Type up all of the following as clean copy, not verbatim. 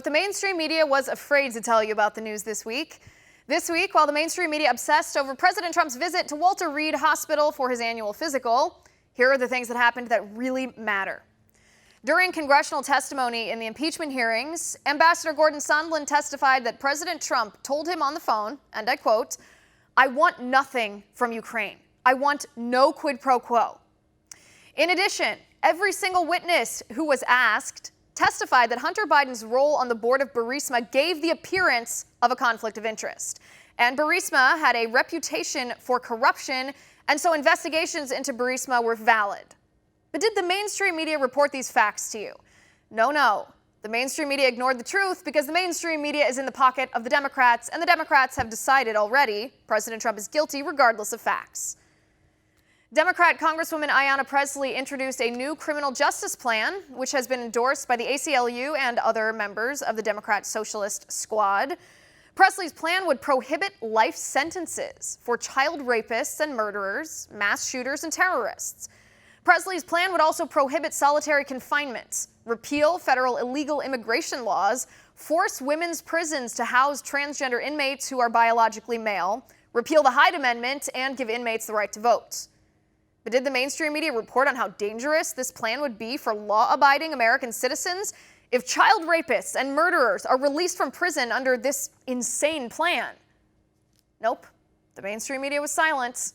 the mainstream media was afraid to tell you about the news this week. This week, while the mainstream media obsessed over President Trump's visit to Walter Reed Hospital for his annual physical, here are the things that happened that really matter. During congressional testimony in the impeachment hearings, Ambassador Gordon Sondland testified that President Trump told him on the phone, and I quote, "I want nothing from Ukraine. I want no quid pro quo." In addition, every single witness who was asked testified that Hunter Biden's role on the board of Burisma gave the appearance of a conflict of interest. And Burisma had a reputation for corruption, and so investigations into Burisma were valid. But did the mainstream media report these facts to you? No. The mainstream media ignored the truth because the mainstream media is in the pocket of the Democrats, and the Democrats have decided already President Trump is guilty regardless of facts. Democrat Congresswoman Ayanna Pressley introduced a new criminal justice plan, which has been endorsed by the ACLU and other members of the Democrat Socialist Squad. Pressley's plan would prohibit life sentences for child rapists and murderers, mass shooters, and terrorists. Pressley's plan would also prohibit solitary confinement, repeal federal illegal immigration laws, force women's prisons to house transgender inmates who are biologically male, repeal the Hyde Amendment, and give inmates the right to vote. But did the mainstream media report on how dangerous this plan would be for law-abiding American citizens if child rapists and murderers are released from prison under this insane plan? Nope. The mainstream media was silent.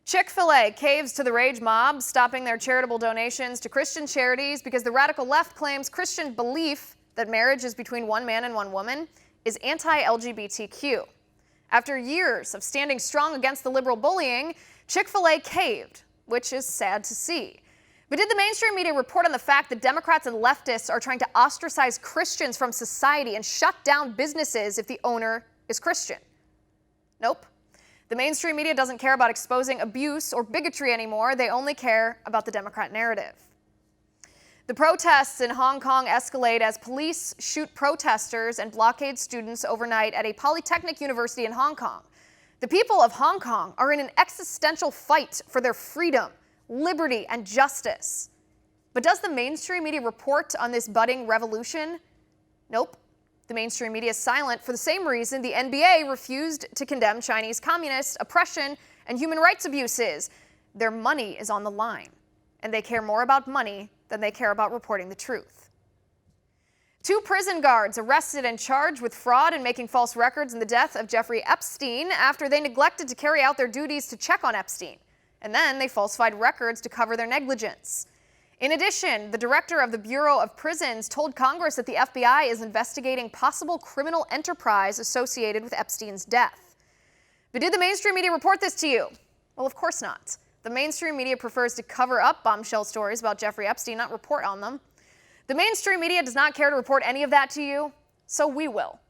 ChickfilA Caves to the rage mob, stopping their charitable donations to Christian charities because the radical left claims Christian belief that marriage is between one man and one woman is anti-LGBTQ. After years of standing strong against the liberal bullying, ChickfilA caved, which is sad to see. But did the mainstream media report on the fact that Democrats and leftists are trying to ostracize Christians from society and shut down businesses if the owner is Christian? Nope. The mainstream media doesn't care about exposing abuse or bigotry anymore. They only care about the Democrat narrative. The protests in Hong Kong escalate as police shoot protesters and blockade students overnight at a polytechnic university in Hong Kong. The people of Hong Kong are in an existential fight for their freedom, liberty, and justice. But does the mainstream media report on this budding revolution? Nope. The mainstream media is silent for the same reason the NBA refused to condemn Chinese communist oppression and human rights abuses. Their money is on the line, and they care more about money than they care about reporting the truth. 2 prison guards arrested and charged with fraud and making false records in the death of Jeffrey Epstein after they neglected to carry out their duties to check on Epstein, and then they falsified records to cover their negligence. In addition, the director of the Bureau of Prisons told Congress that the FBI is investigating possible criminal enterprise associated with Epstein's death. But did the mainstream media report this to you? Well, of course not. The mainstream media prefers to cover up bombshell stories about Jeffrey Epstein, not report on them. The mainstream media does not care to report any of that to you, so we will.